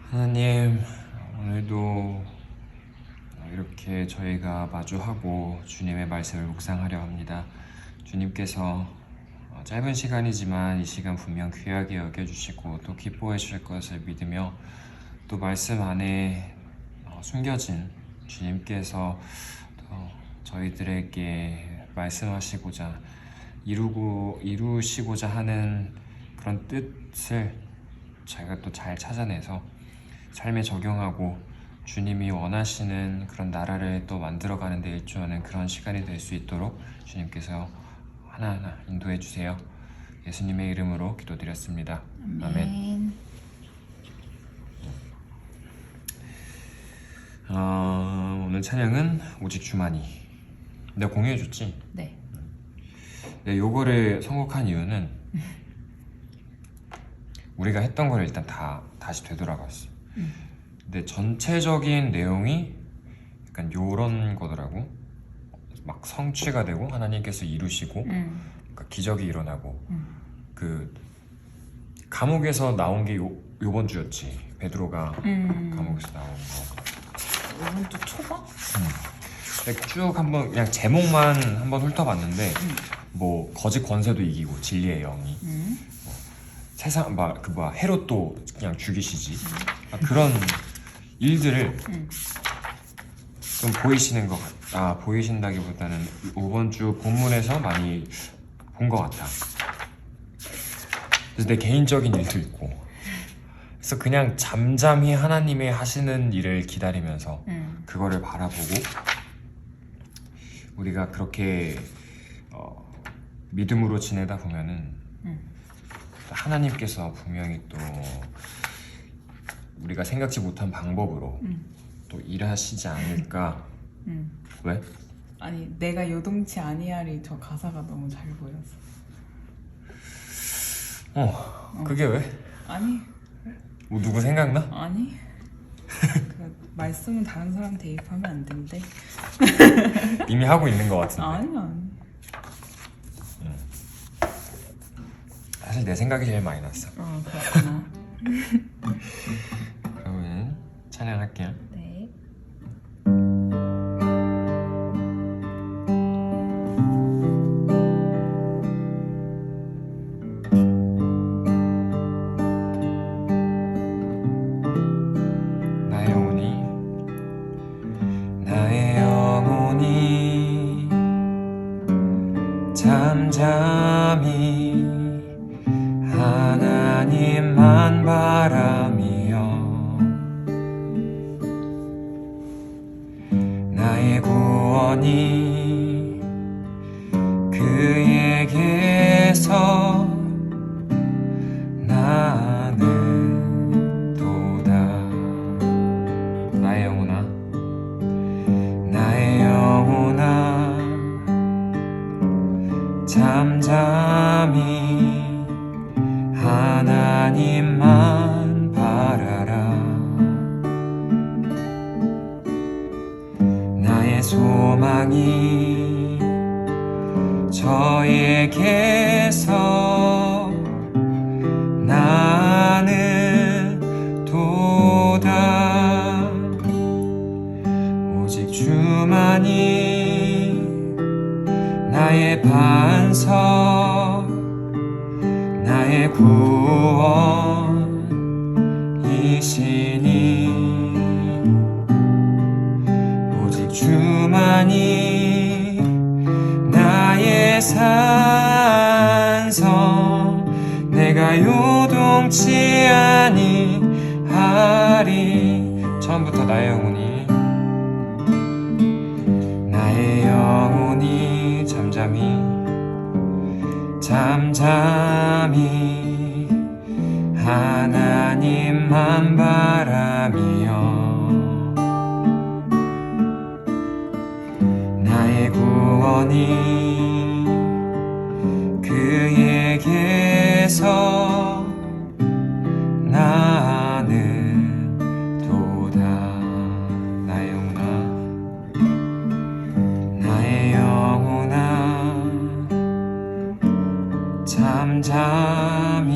하나님, 오늘도 이렇게 저희가 마주하고 주님의 말씀을 묵상하려 합니다. 주님께서 짧은 시간이지만 이 시간 분명 귀하게 여겨주시고 또 기뻐해 주실 것을 믿으며 또 말씀 안에 숨겨진 주님께서 저희들에게 말씀하시고자 이루시고자 하는 그런 뜻을 저희가 또 잘 찾아내서 삶에 적용하고 주님이 원하시는 그런 나라를 또 만들어가는 데 일조하는 그런 시간이 될 수 있도록 주님께서 하나하나 인도해 주세요. 예수님의 이름으로 기도드렸습니다. 아멘. 오늘 찬양은 오직 주만이. 내가 공유해줬지? 네. 내가 요거를 선곡한 이유는 우리가 했던 걸 일단 다시 되돌아봤어. 근데 전체적인 내용이 약간 요런 거더라고. 막 성취가 되고 하나님께서 이루시고 그러니까 기적이 일어나고 그 감옥에서 나온 게 요번 주였지. 베드로가 감옥에서 나온 거. 이번 주 초반? 쭉 한번 그냥 제목만 한번 훑어봤는데 뭐 거짓 권세도 이기고 진리의 영이 뭐 세상 막 그 뭐야 헤롯도 그냥 죽이시지 그런 일들을 좀 보이시는 것 같아. 보이신다기보다는 이번 주 본문에서 많이 본 것 같아. 그래서 내 개인적인 일도 있고 그래서 그냥 잠잠히 하나님이 하시는 일을 기다리면서 그거를 바라보고 우리가 그렇게 믿음으로 지내다 보면은 하나님께서 분명히 또 우리가 생각지 못한 방법으로 또 일하시지 않을까. 왜? 아니 내가 요동치 아니하리 저 가사가 너무 잘 보여서. 그게 왜? 아니 뭐 누구 생각나? 아니 그 말씀은 다른 사람 대입하면 안 된대. 이미 하고 있는 것 같은데. 아니 사실 내 생각이 제일 많이 났어. 그렇구나. 그러면 찬양할게요. 네. 나의 영혼이 잠잠히 하나님만 바라며 나의 구원이 그에게서 나는 도다. 나의 영혼아, 나의 영혼아, 잠잠히 하나님만 바라라. 나의 소망이 저에게서 나는 도다. 오직 주만이 나의 반석, 나의 구원이시니 오직 주만이 나의 산성, 내가 요동치 아니하리. 처음부터 나의 영혼이 잠잠히 하나님만 바라며 나의 구원이 그에게서 나는 도다. 나의 영혼아 잠잠히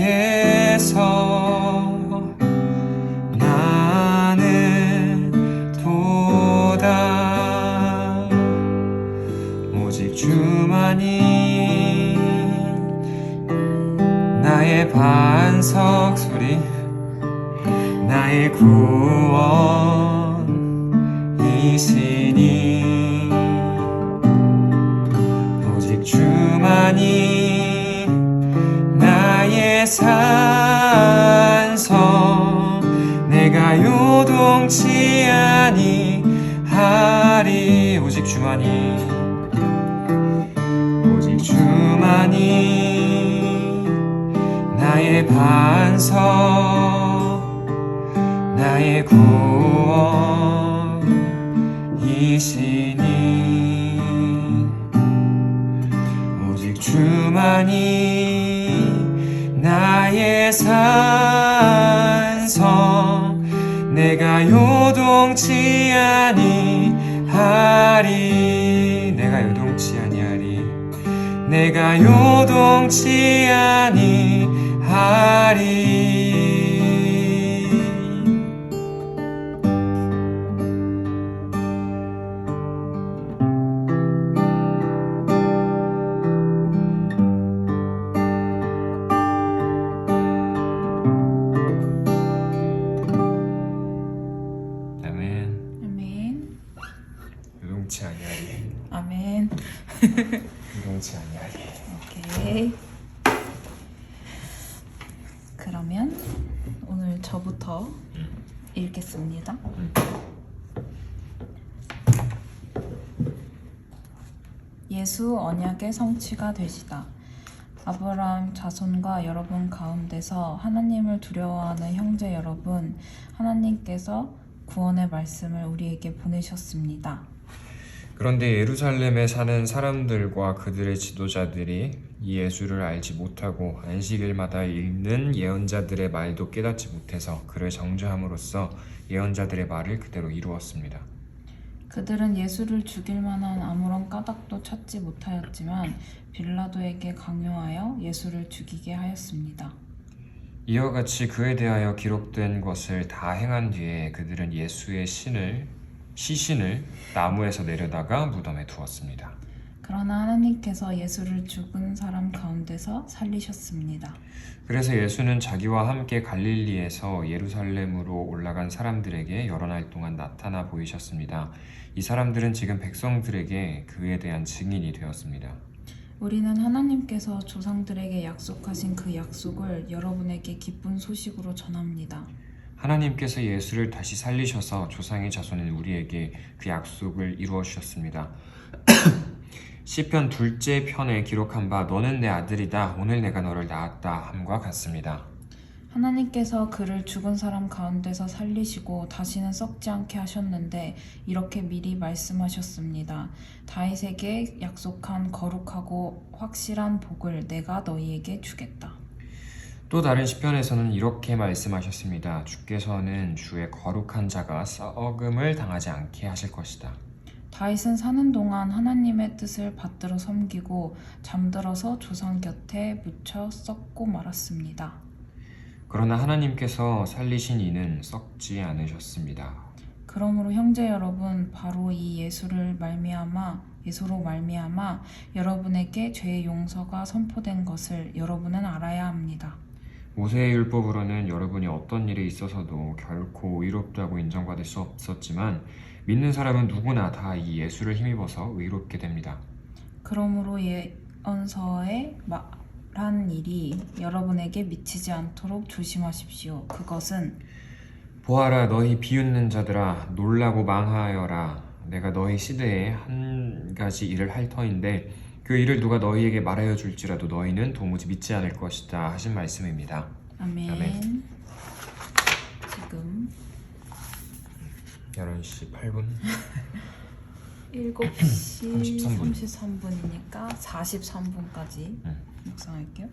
위해서 나는 도다 오직 주만이 나의 반석 소리 나의 구원이시니 오직 주만이 나의 산성 내가 요동치 아니하리 오직 주만이 나의 반석 나의 구원이시니 오직 주만이 나의 산성 내가 요동치 아니하리 내가 요동치 아니하리 아멘. 요동치 아니하리 아멘. 요동치 아니하리 오케이. 그러면 오늘 저부터 읽겠습니다. 예수 언약의 성취가 되시다. 아브라함 자손과 여러분 가운데서 하나님을 두려워하는 형제 여러분, 하나님께서 구원의 말씀을 우리에게 보내셨습니다. 그런데 예루살렘에 사는 사람들과 그들의 지도자들이 이 예수를 알지 못하고 안식일마다 읽는 예언자들의 말도 깨닫지 못해서 그를 정죄함으로써 예언자들의 말을 그대로 이루었습니다. 그들은 예수를 죽일 만한 아무런 까닭도 찾지 못하였지만 빌라도에게 강요하여 예수를 죽이게 하였습니다. 이와 같이 그에 대하여 기록된 것을 다 행한 뒤에 그들은 예수의 시신을 나무에서 내려다가 무덤에 두었습니다. 그러나 하나님께서 예수를 죽은 사람 가운데서 살리셨습니다. 그래서 예수는 자기와 함께 갈릴리에서 예루살렘으로 올라간 사람들에게 여러 날 동안 나타나 보이셨습니다. 이 사람들은 지금 백성들에게 그에 대한 증인이 되었습니다. 우리는 하나님께서 조상들에게 약속하신 그 약속을 여러분에게 기쁜 소식으로 전합니다. 하나님께서 예수를 다시 살리셔서 조상의 자손인 우리에게 그 약속을 이루어 주셨습니다. 시편 2째 편에 기록한 바 너는 내 아들이다 오늘 내가 너를 낳았다 함과 같습니다. 하나님께서 그를 죽은 사람 가운데서 살리시고 다시는 썩지 않게 하셨는데 이렇게 미리 말씀하셨습니다. 다윗에게 약속한 거룩하고 확실한 복을 내가 너희에게 주겠다. 또 다른 시편에서는 이렇게 말씀하셨습니다. 주께서는 주의 거룩한 자가 썩음을 당하지 않게 하실 것이다. 다윗은 사는 동안 하나님의 뜻을 받들어 섬기고 잠들어서 조상 곁에 묻혀 썩고 말았습니다. 그러나 하나님께서 살리신 이는 썩지 않으셨습니다. 그러므로 형제 여러분, 바로 이 예수로 말미암아 여러분에게 죄의 용서가 선포된 것을 여러분은 알아야 합니다. 모세의 율법으로는 여러분이 어떤 일에 있어서도 결코 의롭다고 인정받을 수 없었지만 믿는 사람은 누구나 다 이 예수를 힘입어서 의롭게 됩니다. 그러므로 예언서에 말한 일이 여러분에게 미치지 않도록 조심하십시오. 그것은 보아라 너희 비웃는 자들아 놀라고 망하여라 내가 너희 시대에 한 가지 일을 할 터인데 그 일을 누가 너희에게 말하여 줄지라도 너희는 도무지 믿지 않을 것이다 하신 말씀입니다. 아멘. 아멘. 지금 11시 8분 7시 33분. 33분이니까 43분까지 묵상할게요.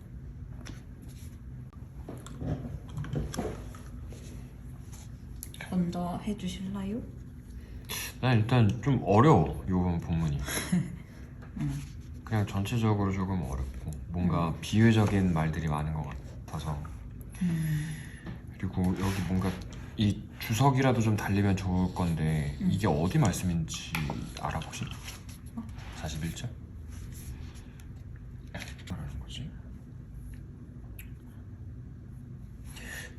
먼저 해주실라요? 난 일단 좀 어려워 요번 본문이 그냥 전체적으로 조금 어렵고 뭔가 비유적인 말들이 많은 것 같아서 싶어서. 그리고 여기 뭔가 이 주석이라도 좀 달리면 좋을 건데 이게 어디 말씀인지 알아 혹시? 41절? 뭐라는 거지?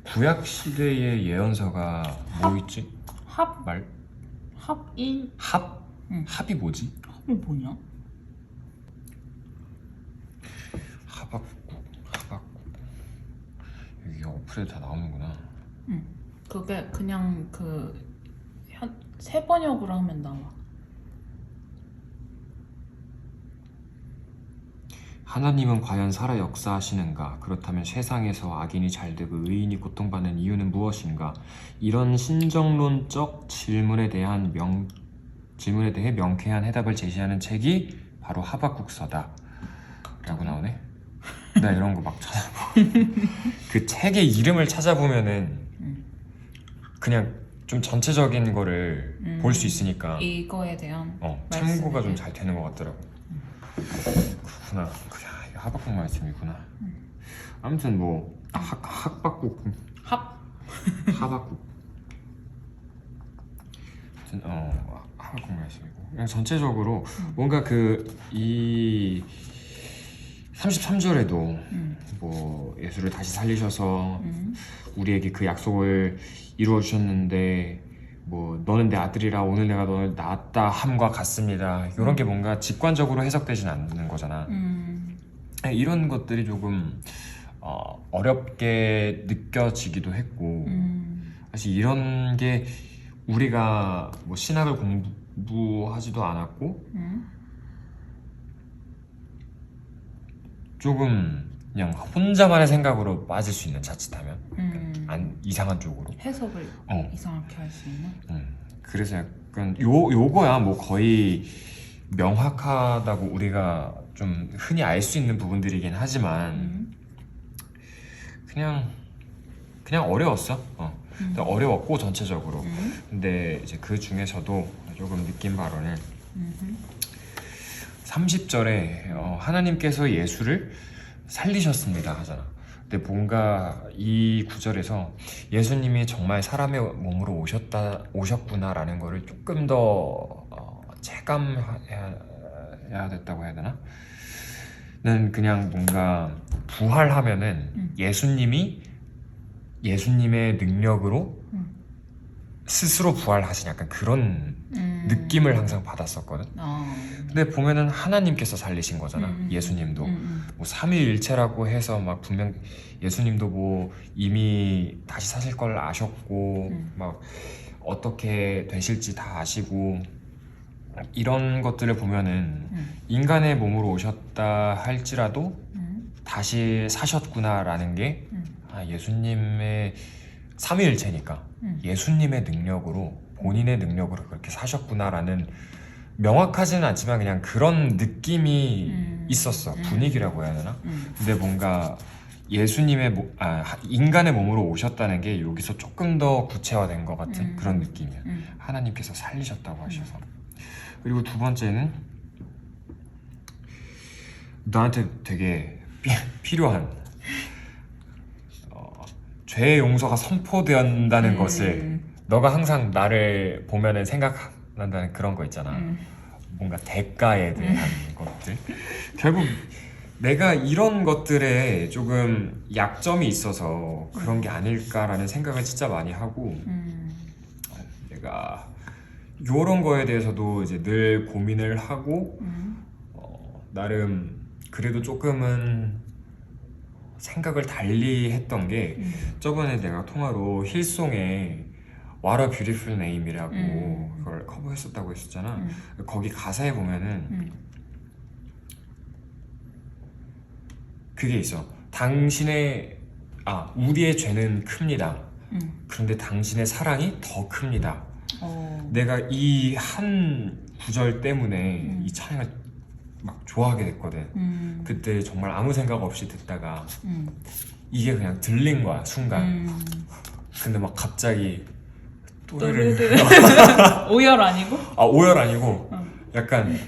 구약 시대의 예언서가 뭐 있지? 합? 말 합일? 합? 응. 합이 뭐지? 합이 뭐냐? 하박국 여기 어플에 다 나오는구나. 그게 그냥 새 번역으로 하면 나와. 하나님은 과연 살아 역사하시는가? 그렇다면 세상에서 악인이 잘되고 의인이 고통받는 이유는 무엇인가? 이런 신정론적 질문에 대해 명쾌한 해답을 제시하는 책이 바로 하박국서다 라고 나오네. 나 이런 거 막 찾아보고 그 책의 이름을 찾아보면은 그냥 좀 전체적인 거를 볼 수 있으니까 이거에 대한 참고가 좀 말씀이에요. 잘 되는 것 같더라고. 그렇구나. 이게 하박국 말씀이구나. 아무튼 뭐 학박국 하박국 하박국 말씀이고 그냥 전체적으로 뭔가 이 33절에도 뭐 예수를 다시 살리셔서 우리에게 그 약속을 이루어 주셨는데 뭐 너는 내 아들이라 오늘 내가 너를 낳았다 함과 같습니다. 이런 게 뭔가 직관적으로 해석되진 않는 거잖아. 이런 것들이 조금 어렵게 느껴지기도 했고 사실 이런 게 우리가 뭐 신학을 공부하지도 않았고 조금 그냥 혼자만의 생각으로 빠질 수 있는 자칫하면 이상한 쪽으로 해석을 이상하게 할 수 있는. 그래서 약간 요거야 뭐 거의 명확하다고 우리가 좀 흔히 알 수 있는 부분들이긴 하지만 그냥 어려웠어. 어려웠고 전체적으로. 근데 이제 그 중에서도 조금 느낀 바로는 30절에 하나님께서 예수를 살리셨습니다 하잖아. 근데 뭔가 이 구절에서 예수님이 정말 사람의 몸으로 오셨구나라는 거를 조금 더 체감해야 됐다고 해야 되나? 는 그냥 뭔가 부활하면은 예수님의 능력으로 스스로 부활하신 약간 그런 느낌을 항상 받았었거든. 근데 보면은 하나님께서 살리신 거잖아. 예수님도 뭐 삼위일체라고 해서 막 분명 예수님도 뭐 이미 다시 사실 걸 아셨고 막 어떻게 되실지 다 아시고 이런 것들을 보면은 인간의 몸으로 오셨다 할지라도 다시 사셨구나라는 게 예수님의 삼위일체니까 예수님의 능력으로 본인의 능력으로 그렇게 사셨구나라는 명확하지는 않지만 그냥 그런 느낌이 있었어. 분위기라고 해야 되나? 근데 뭔가 인간의 몸으로 오셨다는 게 여기서 조금 더 구체화된 것 같은 그런 느낌이야. 하나님께서 살리셨다고 하셔서. 그리고 두 번째는 나한테 되게 필요한 죄의 용서가 선포되었다는 것을 너가 항상 나를 보면은 생각난다는 그런 거 있잖아. 뭔가 대가에 대한 것들. 결국 내가 이런 것들에 조금 약점이 있어서 그런 게 아닐까라는 생각을 진짜 많이 하고 내가 이런 거에 대해서도 이제 늘 고민을 하고 나름 그래도 조금은 생각을 달리 했던 게 저번에 내가 통화로 힐송의 What a Beautiful Name이라고 그걸 커버했었다고 했었잖아. 거기 가사에 보면은 그게 있어. 우리의 죄는 큽니다. 그런데 당신의 사랑이 더 큽니다. 내가 이 한 구절 때문에 이 찬양을 막 좋아하게 됐거든. 그때 정말 아무 생각 없이 듣다가 이게 그냥 들린 거야 순간. 근데 막 갑자기 또래를 오열 아니고? 오열 아니고 약간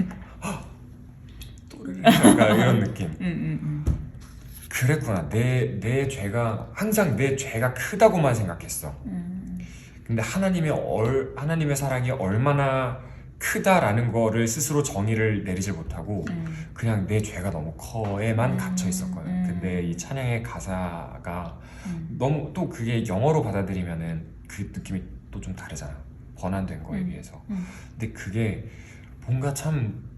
또래를 약간 이런 느낌. 그랬구나. 내 죄가 항상 내 죄가 크다고만 생각했어. 근데 하나님의 사랑이 얼마나 크다라는 거를 스스로 정의를 내리질 못하고 그냥 내 죄가 너무 커에만 갇혀 있었거든. 근데 이 찬양의 가사가 너무 또 그게 영어로 받아들이면은 그 느낌이 또 좀 다르잖아. 번안된 거에 비해서. 근데 그게 뭔가 참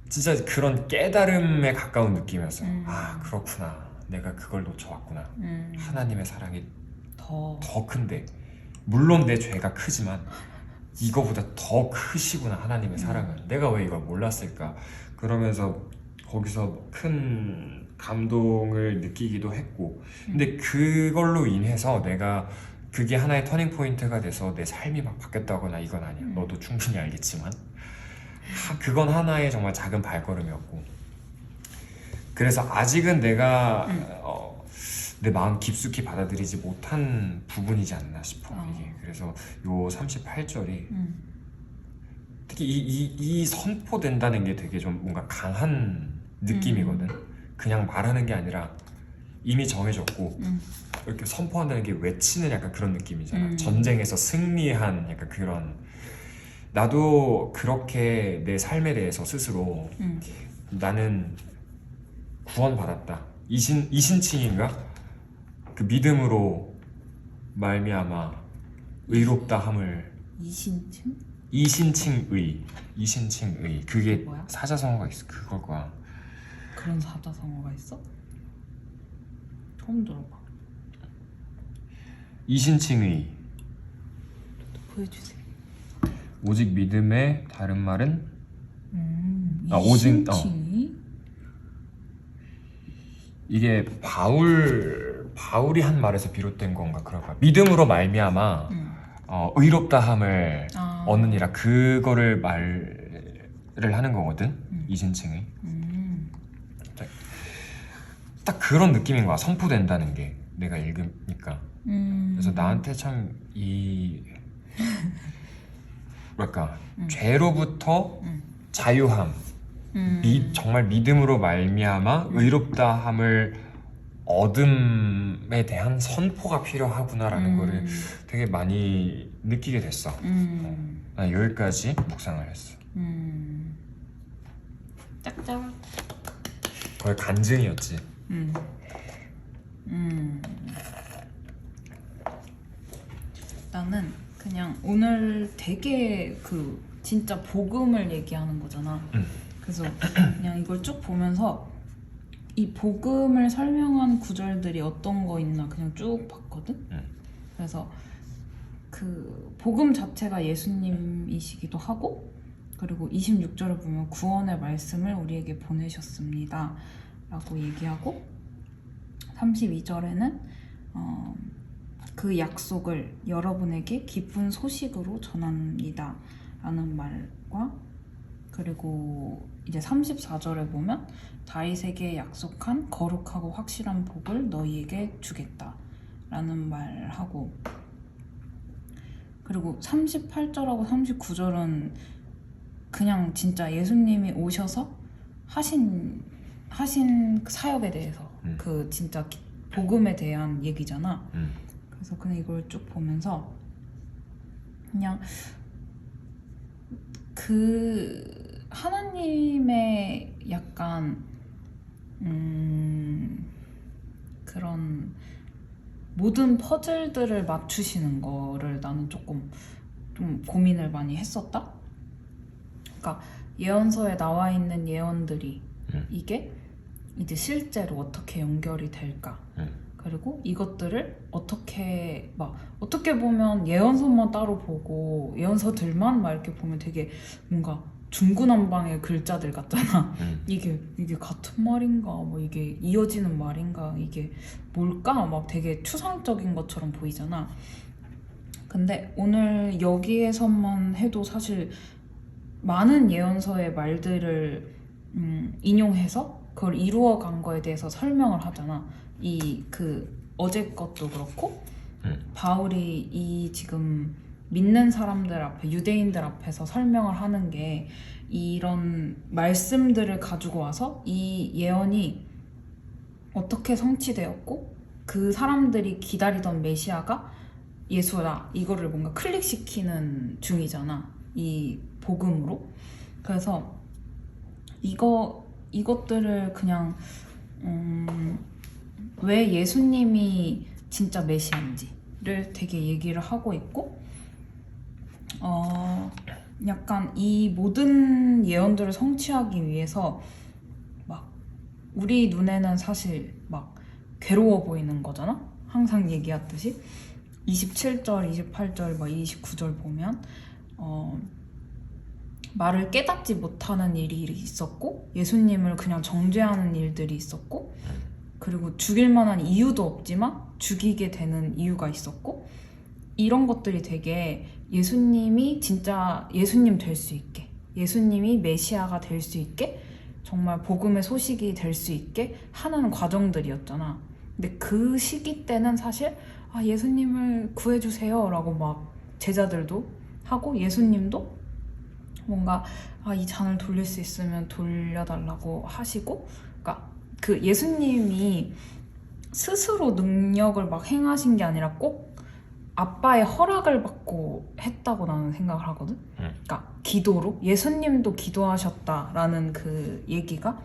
진짜 그런 깨달음에 가까운 느낌이었어. 아, 그렇구나. 내가 그걸 놓쳐왔구나. 하나님의 사랑이 더 큰데 물론 내 죄가 크지만 이거보다 더 크시구나 하나님의 사랑은. 내가 왜 이걸 몰랐을까. 그러면서 거기서 큰 감동을 느끼기도 했고 근데 그걸로 인해서 내가 그게 하나의 터닝 포인트가 돼서 내 삶이 막 바뀌었다거나 이건 아니야. 너도 충분히 알겠지만 그건 하나의 정말 작은 발걸음이었고 그래서 아직은 내가 내 마음 깊숙이 받아들이지 못한 부분이지 않나 싶어. 이게 그래서 요 38절이 특히 이 선포된다는 게 되게 좀 뭔가 강한 느낌이거든. 그냥 말하는 게 아니라 이미 정해졌고 이렇게 선포한다는 게 외치는 약간 그런 느낌이잖아. 전쟁에서 승리한 약간 그런. 나도 그렇게 내 삶에 대해서 스스로 나는 구원받았다. 이신칭인가? 그 믿음으로 말미암아 의롭다 함을. 이신층? 이신칭의 그게 뭐야? 사자성어가 있어. 그걸 거야. 그런 사자성어가 있어? 처음 들어봐. 이신칭의 보여주세요. 오직 믿음의 다른 말은 오직 이신칭이? 이게 바울이 한 말에서 비롯된 건가 그럴 거야. 믿음으로 말미암아 의롭다함을 얻느니라 그거를 말을 하는 거거든. 이신칭의 딱 그런 느낌인 거야. 선포된다는 게 내가 읽으니까. 그래서 나한테 참 뭐랄까 죄로부터 자유함, 정말 믿음으로 말미암아 의롭다함을 얻음에 대한 선포가 필요하구나라는 거를 되게 많이 느끼게 됐어. 난 여기까지 묵상을 했어. 짝짝. 거의 간증이었지. 나는 그냥 오늘 되게 진짜 복음을 얘기하는 거잖아. 그래서 그냥 이걸 쭉 보면서 이 복음을 설명한 구절들이 어떤 거 있나 그냥 쭉 봤거든. 그래서 그 복음 자체가 예수님이시기도 하고 그리고 26절을 보면 구원의 말씀을 우리에게 보내셨습니다 라고 얘기하고 32절에는 그 약속을 여러분에게 기쁜 소식으로 전합니다 라는 말과 그리고 이제 34절에 보면 다윗에게 약속한 거룩하고 확실한 복을 너희에게 주겠다 라는 말하고 그리고 38절하고 39절은 그냥 진짜 예수님이 오셔서 하신 사역에 대해서 그 진짜 복음에 대한 얘기잖아. 그래서 그냥 이걸 쭉 보면서 그냥 그 하나님의 약간 그런 모든 퍼즐들을 맞추시는 거를 나는 조금 좀 고민을 많이 했었다. 그러니까 예언서에 나와 있는 예언들이 이게 이제 실제로 어떻게 연결이 될까? 그리고 이것들을 어떻게 보면 예언서만 따로 보고 예언서들만 막 이렇게 보면 되게 뭔가 중구난방의 글자들 같잖아. 이게 같은 말인가? 뭐 이게 이어지는 말인가? 이게 뭘까? 막 되게 추상적인 것처럼 보이잖아. 근데 오늘 여기에서만 해도 사실 많은 예언서의 말들을 인용해서 그걸 이루어간 거에 대해서 설명을 하잖아. 어제 것도 그렇고 바울이 이 지금 믿는 사람들 앞에 유대인들 앞에서 설명을 하는 게 이런 말씀들을 가지고 와서 이 예언이 어떻게 성취되었고 그 사람들이 기다리던 메시아가 예수다 이거를 뭔가 클릭시키는 중이잖아 이 복음으로. 그래서 이것들을 그냥 왜 예수님이 진짜 메시아인지를 되게 얘기를 하고 있고 약간 이 모든 예언들을 성취하기 위해서 막 우리 눈에는 사실 막 괴로워 보이는 거잖아. 항상 얘기했듯이 27절, 28절, 막 29절 보면 말을 깨닫지 못하는 일이 있었고 예수님을 그냥 정죄하는 일들이 있었고 그리고 죽일 만한 이유도 없지만 죽이게 되는 이유가 있었고 이런 것들이 되게 예수님이 진짜 예수님 될 수 있게 예수님이 메시아가 될 수 있게 정말 복음의 소식이 될 수 있게 하는 과정들이었잖아. 근데 그 시기 때는 사실 예수님을 구해주세요 라고 막 제자들도 하고 예수님도 뭔가 이 잔을 돌릴 수 있으면 돌려달라고 하시고 그러니까 그 예수님이 스스로 능력을 막 행하신 게 아니라 꼭 아빠의 허락을 받고 했다고 나는 생각을 하거든. 그러니까 기도로 예수님도 기도하셨다라는 그 얘기가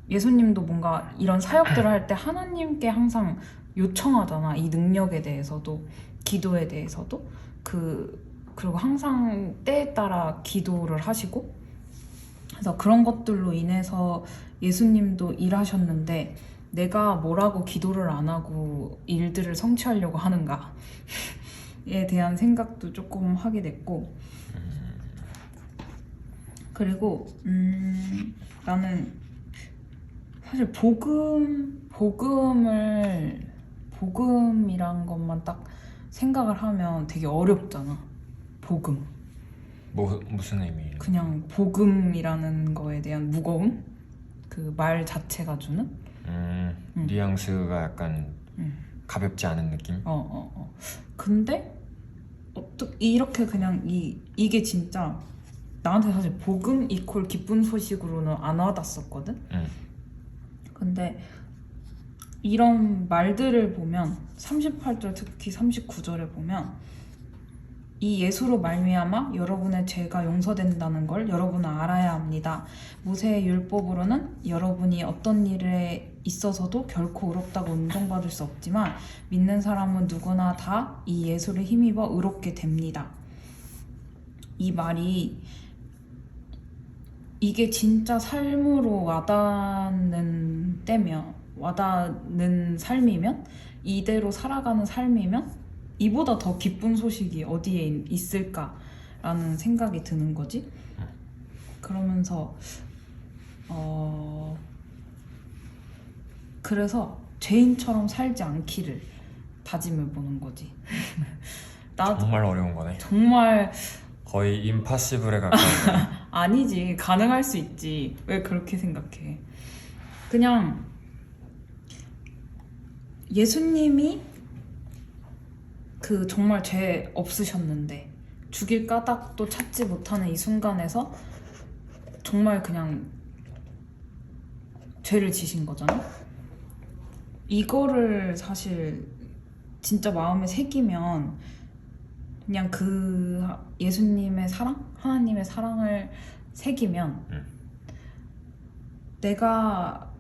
예수님도 뭔가 이런 사역들을 할 때 하나님께 항상 요청하잖아. 이 능력에 대해서도 기도에 대해서도 그리고 항상 때에 따라 기도를 하시고 그래서 그런 것들로 인해서 예수님도 일하셨는데 내가 뭐라고 기도를 안 하고 일들을 성취하려고 하는가에 대한 생각도 조금 하게 됐고 그리고 나는 사실 복음이란 것만 딱 생각을 하면 되게 어렵잖아. 복음. 무슨 의미예요? 그냥 복음이라는 거에 대한 무거움? 그 말 자체가 주는? 뉘앙스가 약간 가볍지 않은 느낌? 근데 이렇게 그냥 이게 진짜 나한테 사실 복음 이퀄 기쁜 소식으로는 안 와닿았었거든? 근데 이런 말들을 보면 38절 특히 39절에 보면 이 예수로 말미암아 여러분의 죄가 용서된다는 걸 여러분은 알아야 합니다. 모세의 율법으로는 여러분이 어떤 일에 있어서도 결코 의롭다고 인정받을 수 없지만 믿는 사람은 누구나 다 이 예수를 힘입어 의롭게 됩니다. 이 말이 이게 진짜 삶으로 와닿는 삶이면 이대로 살아가는 삶이면 이보다 더 기쁜 소식이 어디에 있을까라는 생각이 드는 거지. 그러면서 그래서 죄인처럼 살지 않기를 다짐해 보는 거지. 나도 정말 어려운 거네. 정말 거의 임파시블에 가까운 거네. 아니지. 가능할 수 있지. 왜 그렇게 생각해? 그냥 예수님이 그 정말 죄 없으셨는데 죽일 까닭도 찾지 못하는 이 순간에서 정말 그냥 죄를 지신 거잖아. 이거를 사실 진짜 마음에 새기면 그냥 그 예수님의 사랑, 하나님의 사랑을 새기면 내가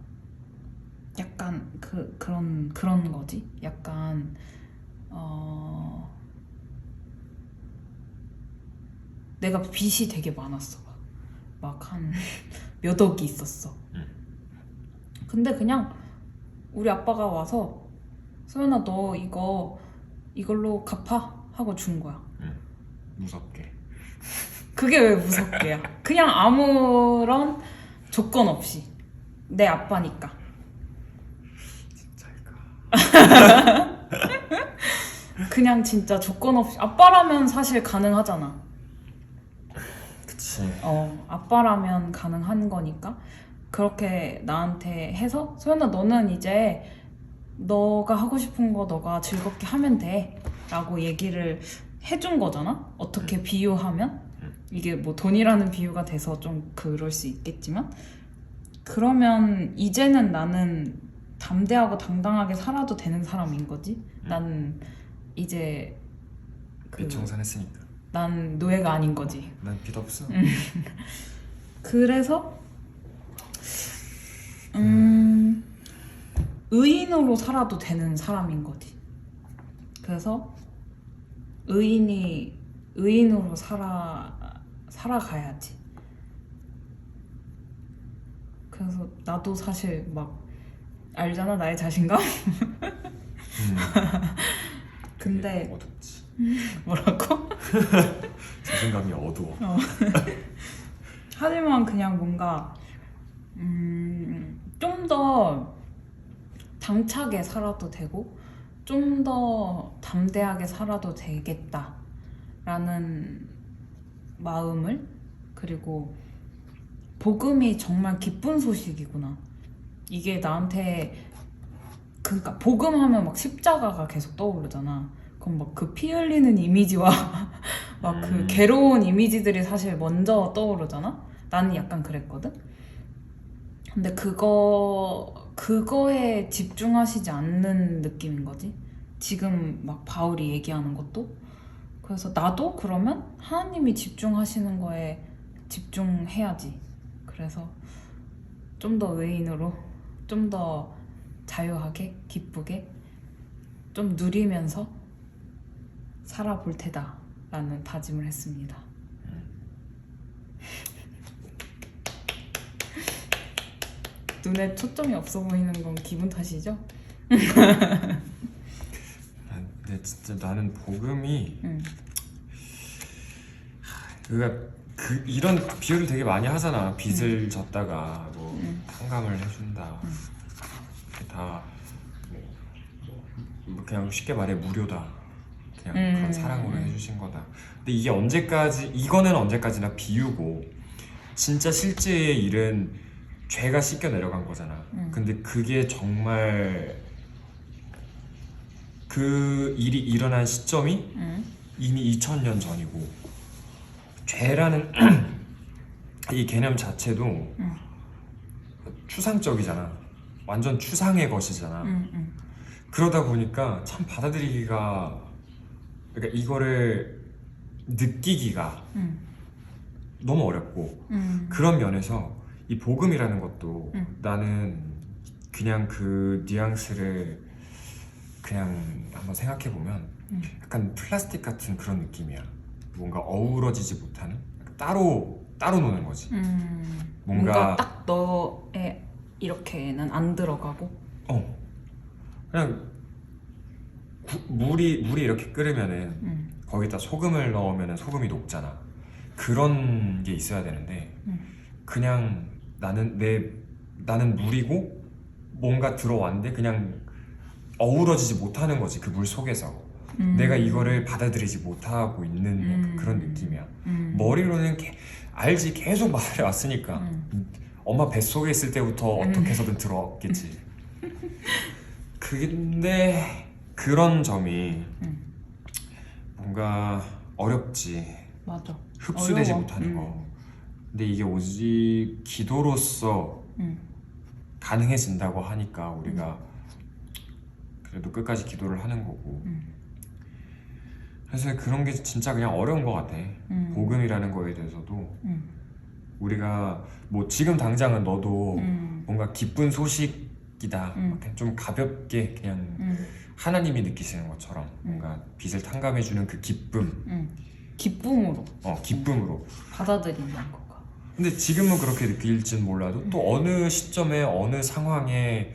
약간 그런 거지. 약간 내가 빚이 되게 많았어. 막 한 몇 억이 있었어. 근데 그냥 우리 아빠가 와서 소연아 너 이걸로 갚아 하고 준 거야. 무섭게. 그게 왜 무섭게야? 그냥 아무런 조건 없이 내 아빠니까. 진짜일까? 그냥 진짜 조건 없이 아빠라면 사실 가능하잖아. 그치. 아빠라면 가능한 거니까 그렇게 나한테 해서 소연아 너는 이제 너가 하고 싶은 거 너가 즐겁게 하면 돼 라고 얘기를 해준 거잖아. 어떻게 비유하면 이게 뭐 돈이라는 비유가 돼서 좀 그럴 수 있겠지만 그러면 이제는 나는 담대하고 당당하게 살아도 되는 사람인 거지. 난 이제 빚 청산했으니까. 난 노예가 아닌 거지. 난 빚 없어. 그래서 의인으로 살아도 되는 사람인 거지. 그래서 의인으로 살아가야지. 그래서 나도 사실 막 알잖아, 나의 자신감. 근데 어둡지. 뭐라고? 자신감이 어두워. 하지만 그냥 뭔가 좀 더 당차게 살아도 되고 좀 더 담대하게 살아도 되겠다라는 마음을, 그리고 복음이 정말 기쁜 소식이구나. 이게 나한테, 그러니까 복음하면 막 십자가가 계속 떠오르잖아. 그럼 막 그 피 흘리는 이미지와 막 그 괴로운 이미지들이 사실 먼저 떠오르잖아. 나는 약간 그랬거든. 근데 그거에 집중하시지 않는 느낌인 거지. 지금 막 바울이 얘기하는 것도. 그래서 나도 그러면 하나님이 집중하시는 거에 집중해야지. 그래서 좀 더 의인으로, 좀 더 자유하게, 기쁘게, 좀 누리면서 살아볼 테다 라는 다짐을 했습니다. 눈에 초점이 없어 보이는 건 기분 탓이죠? 근데 진짜 나는 복음이 이런 비유를 되게 많이 하잖아. 빚을 졌다가 뭐 탕감을 해준다. 다 뭐 그냥 쉽게 말해 무료다. 그냥 그런 사랑으로 해주신 거다. 근데 이게 이거는 언제까지나 비유고, 진짜 실제의 일은 죄가 씻겨 내려간 거잖아. 근데 그게 정말 그 일이 일어난 시점이 이미 2000년 전이고, 죄라는 이 개념 자체도 추상적이잖아. 완전 추상의 것이잖아. 그러다 보니까 참 받아들이기가, 그러니까 이거를 느끼기가 너무 어렵고, 그런 면에서 이 복음이라는 것도 나는 그냥 그 뉘앙스를 그냥 한번 생각해 보면 약간 플라스틱 같은 그런 느낌이야. 뭔가 어우러지지 못하는, 따로 노는 거지. 뭔가 딱 너의 이렇게는 안 들어가고. 그냥 물이 이렇게 끓으면은 거기다 소금을 넣으면은 소금이 녹잖아. 그런 게 있어야 되는데 그냥 나는 물이고 뭔가 들어왔는데 그냥 어우러지지 못하는 거지, 그 물 속에서. 내가 이거를 받아들이지 못하고 있는 약간 그런 느낌이야. 머리로는 알지, 계속 말해 왔으니까. 엄마 뱃속에 있을 때부터 어떻게 해서든 들어왔겠지. 근데 그런 점이 뭔가 어렵지. 맞아. 흡수되지 어려워. 못하는 거. 근데 이게 오직 기도로서 가능해진다고 하니까 우리가 그래도 끝까지 기도를 하는 거고. 그래서 그런 게 진짜 그냥 어려운 것 같아. 복음이라는 거에 대해서도 우리가 뭐 지금 당장은 너도 뭔가 기쁜 소식이다, 막 좀 가볍게 그냥 하나님이 느끼시는 것처럼 뭔가 빚을 탕감해주는 그 기쁨, 기쁨으로 받아들인다는 거가. 근데 지금은 그렇게 느낄진 몰라도 또 어느 시점에 어느 상황에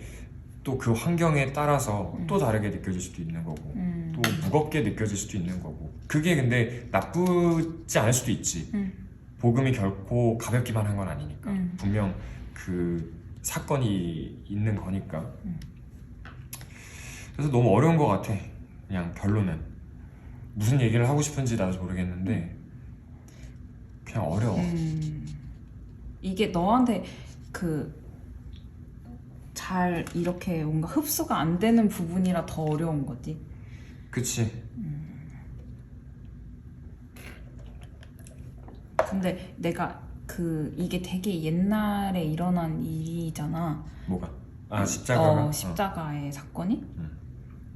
또 그 환경에 따라서 또 다르게 느껴질 수도 있는 거고, 또 무겁게 느껴질 수도 있는 거고. 그게 근데 나쁘지 않을 수도 있지. 복음이 결코 가볍기만 한 건 아니니까. 분명 그 사건이 있는 거니까. 그래서 너무 어려운 것 같아. 그냥 결론은 무슨 얘기를 하고 싶은지 나도 모르겠는데 그냥 어려워. 이게 너한테 잘 이렇게 뭔가 흡수가 안 되는 부분이라 더 어려운 거지. 그치. 근데 내가 이게 되게 옛날에 일어난 일이잖아. 뭐가? 십자가가? 십자가의 사건이. 음.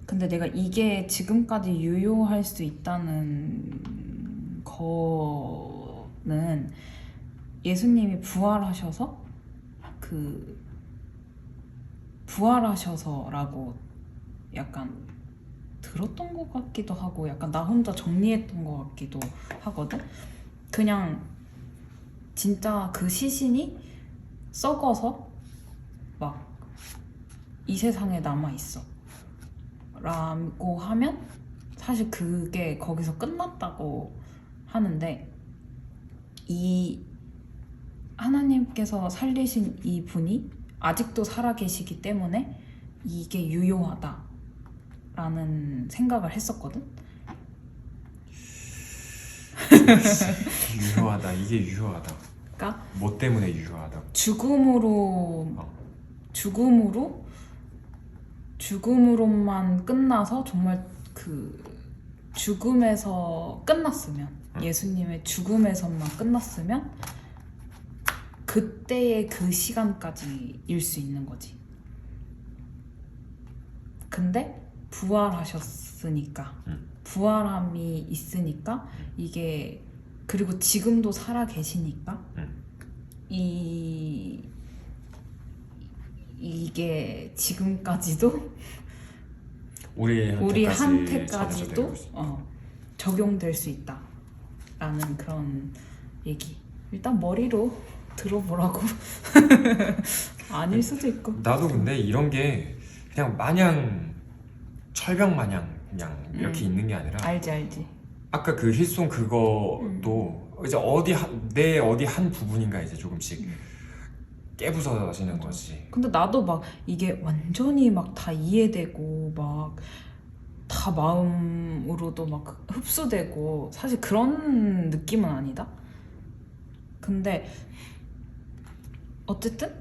근데 내가 이게 지금까지 유효할 수 있다는 거는 예수님이 부활하셔서라고 약간 들었던 것 같기도 하고, 약간 나 혼자 정리했던 것 같기도 하거든. 그냥 진짜 그 시신이 썩어서 막 이 세상에 남아 있어 라고 하면 사실 그게 거기서 끝났다고 하는데, 이 하나님께서 살리신 이 분이 아직도 살아계시기 때문에 이게 유효하다라는 생각을 했었거든. 유효하다. 이게 유효하다. 그러니까 뭐 때문에 유효하다? 죽음으로만 끝나서 정말 그 죽음에서 끝났으면, 예수님의 죽음에서만 끝났으면 그때의 그 시간까지일 수 있는 거지. 근데 부활하셨으니까, 부활함이 있으니까 이게, 그리고 지금도 살아 계시니까 이게 지금까지도 우리한테까지도 적용될 수 있다라는 그런 얘기. 일단 머리로 들어보라고. 아닐 수도 있고. 나도 근데 이런 게 그냥 마냥 철벽 마냥 그냥 이렇게 있는 게 아니라, 알지. 아까 그 힐송 그거도 이제 내 어디 한 부분인가 이제 조금씩 깨부서지는 거지. 근데 나도 막 이게 완전히 막 다 이해되고 막 다 마음으로도 막 흡수되고 사실 그런 느낌은 아니다. 근데 어쨌든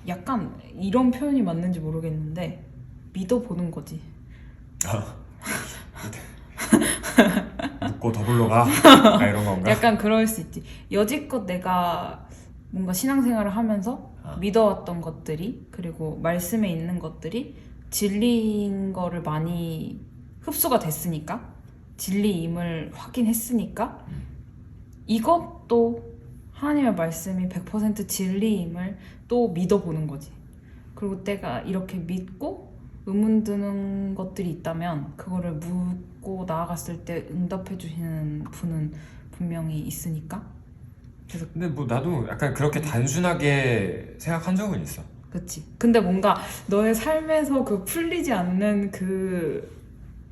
약간 이런 표현이 맞는지 모르겠는데 믿어보는 거지. 묻고 더불러 가. 이런 건가? 약간 그럴 수 있지. 여지껏 내가 뭔가 신앙생활을 하면서 믿어왔던 것들이, 그리고 말씀에 있는 것들이 진리인 거를 많이 흡수가 됐으니까, 진리임을 확인했으니까 이것도 하나님의 말씀이 100% 진리임을 또 믿어보는 거지. 그리고 내가 이렇게 믿고 의문 드는 것들이 있다면 그거를 묻고 나아갔을 때 응답해 주시는 분은 분명히 있으니까. 그래서 근데 뭐 나도 약간 그렇게 단순하게 생각한 적은 있어. 그치. 근데 뭔가 너의 삶에서 그 풀리지 않는 그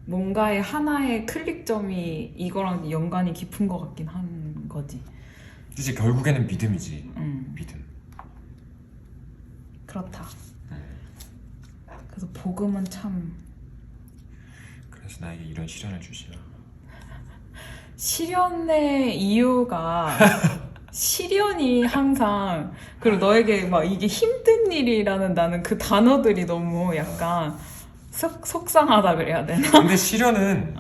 뭔가의 하나의 클릭점이 이거랑 연관이 깊은 것 같긴 한 거지. 그치, 결국에는 믿음이지. 믿음. 그렇다. 그래서 복음은 참, 그래서 나에게 이런 시련을 주시나. 시련의 이유가 시련이 항상, 그리고 너에게 막 이게 힘든 일이라는 나는 그 단어들이 너무 약간 속상하다 그래야 되나? 근데 시련은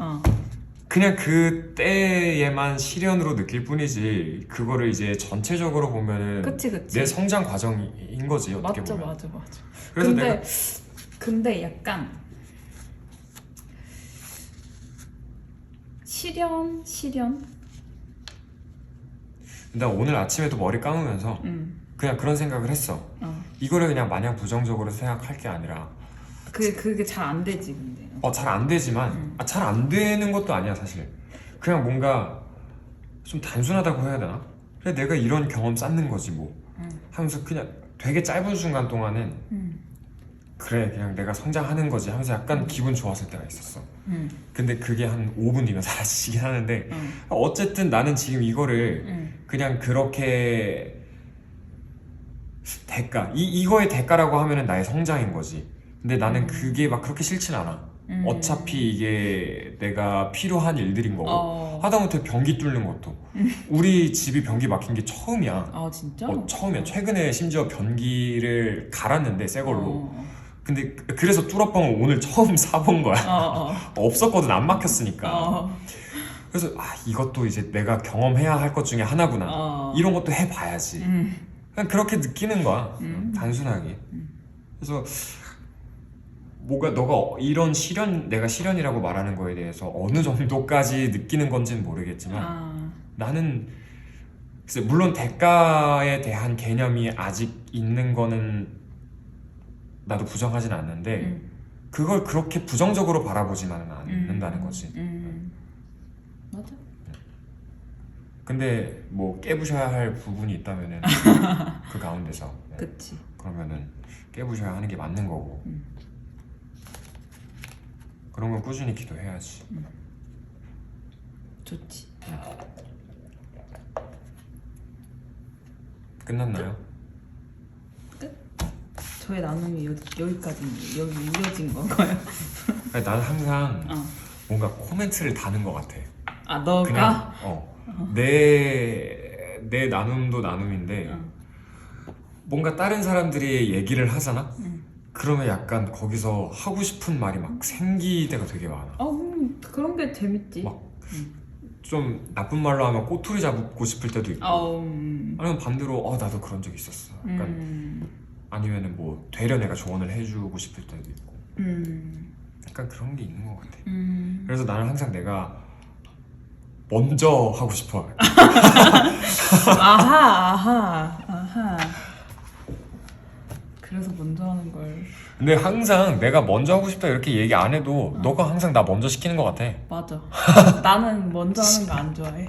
그냥 그때에만 시련으로 느낄 뿐이지, 그거를 이제 전체적으로 보면은 그치. 내 성장 과정인 거지, 어떻게 보면. 맞아. 그래서 근데 약간 시련. 나 오늘 아침에도 머리 감으면서 그냥 그런 생각을 했어. 이거를 그냥 마냥 부정적으로 생각할 게 아니라, 그게 잘 안 되지. 근데 잘 안 되지만, 잘 안 되는 것도 아니야 사실. 그냥 뭔가 좀 단순하다고 해야 되나? 그래, 내가 이런 경험 쌓는 거지 뭐 하면서 그냥 되게 짧은 순간 동안은 그래, 그냥 내가 성장하는 거지 하면서 약간 기분 좋았을 때가 있었어. 근데 그게 한 5분 뒤면 사라지긴 하는데, 어쨌든 나는 지금 이거를 그냥 그렇게 이거의 대가라고 하면은 나의 성장인 거지. 근데 나는 그게 막 그렇게 싫진 않아. 어차피 이게 내가 필요한 일들인 거고, 하다못해 변기 뚫는 것도 우리 집이 변기 막힌 게 처음이야. 아 진짜? 처음이야. 최근에 심지어 변기를 갈았는데 새 걸로. 근데 그래서 뚫어뻥을 오늘 처음 사본 거야. 없었거든, 안 막혔으니까. 그래서 이것도 이제 내가 경험해야 할 것 중에 하나구나. 이런 것도 해봐야지. 그냥 그렇게 느끼는 거야. 단순하게. 그래서 뭐가 너가 이런 시련, 내가 시련이라고 말하는 거에 대해서 어느 정도까지 느끼는 건지는 모르겠지만 나는 글쎄, 물론 대가에 대한 개념이 아직 있는 거는 나도 부정하진 않는데 그걸 그렇게 부정적으로 바라보지만은 않는다는 거지. 맞아. 근데 뭐 깨부셔야 할 부분이 있다면은 그 가운데서 네. 그치. 그러면은 깨부셔야 하는 게 맞는 거고 그런 건 꾸준히 기도해야지. 좋지. 끝났나요? 끝? 저의 나눔이 여기까지인데 여기 이어진 건가요? 아니, 나는 항상 어. 뭔가 코멘트를 다는 것 같아. 아 너가? 그냥 내 나눔도 나눔인데 뭔가 다른 사람들이 얘기를 하잖아? 그러면 약간 거기서 하고 싶은 말이 막 생길 때가 되게 많아. 그런 게 재밌지. 막 좀 나쁜 말로 하면 꼬투리 잡고 싶을 때도 있고 아니면 반대로 나도 그런 적 있었어. 약간 아니면은 뭐 되려 내가 조언을 해주고 싶을 때도 있고 약간 그런 게 있는 것 같아. 그래서 나는 항상 내가 먼저 하고 싶어. 아하. 그래서 먼저 하는 걸. 근데 항상 내가 먼저 하고 싶다 이렇게 얘기 안 해도 너가 항상 나 먼저 시키는 것 같아. 맞아. 나는 먼저 하는 거 안 좋아해.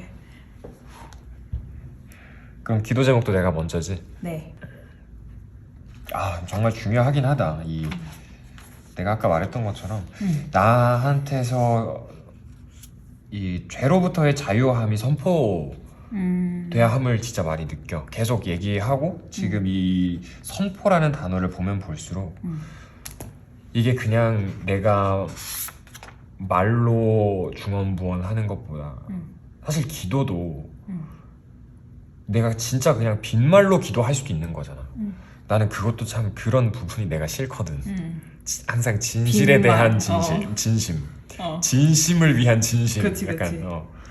그럼 기도 제목도 내가 먼저지? 네. 정말 중요하긴 하다. 내가 아까 말했던 것처럼 나한테서 이 죄로부터의 자유함이 선포돼야 함을 진짜 많이 느껴. 계속 얘기하고 지금 이 선포라는 단어를 보면 볼수록 이게 그냥 내가 말로 중언부언하는 것보다 사실 기도도 내가 진짜 그냥 빈말로 기도할 수도 있는 거잖아. 나는 그것도 참 그런 부분이 내가 싫거든. 항상 진실에 빈말. 대한 진심. 어. 진심을 위한 진심. 그치.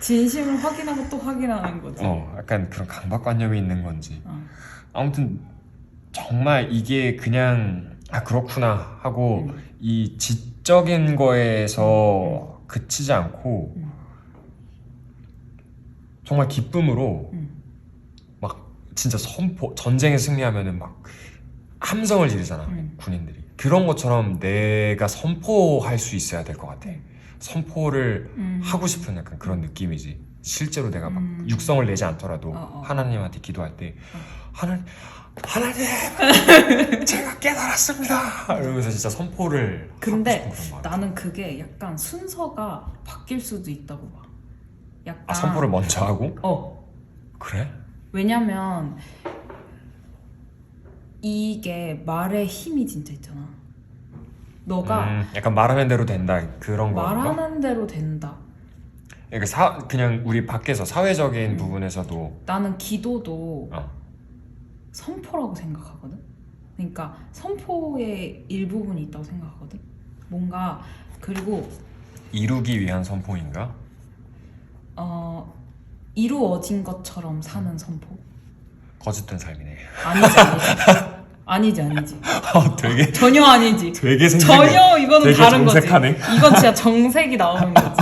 진심을 확인하고 또 확인하는 거지. 약간 그런 강박관념이 있는 건지. 아무튼 정말 이게 그냥 그렇구나 하고 이 지적인 거에서 그치지 않고 정말 기쁨으로 막 진짜 전쟁에 승리하면은 막 함성을 지르잖아. 군인들이. 그런 것처럼 내가 선포할 수 있어야 될 것 같아. 선포를 하고 싶은 약간 그런 느낌이지. 실제로 내가 막 육성을 내지 않더라도 하나님한테 기도할 때 하나님 제가 깨달았습니다 이러면서 진짜 선포를 근데 하고 싶은 그런 마음. 나는 그게 약간 순서가 바뀔 수도 있다고 봐. 약간 선포를 먼저 하고? 그래? 왜냐면 이게 말의 힘이 진짜 있잖아. 너가 약간 말하는 대로 된다 그런 거. 말하는 대로 된다. 그러니까 그냥 우리 밖에서 사회적인 부분에서도 나는 기도도 선포라고 생각하거든. 그러니까 선포의 일부분이 있다고 생각하거든. 뭔가 그리고 이루기 위한 선포인가? 이루어진 것처럼 사는 선포. 거짓된 삶이네. 아니지. 되게 전혀 아니지. 되게 전혀 이거는 되게 다른 정색하네. 거지. 이건 진짜 정색이 나오는 거지.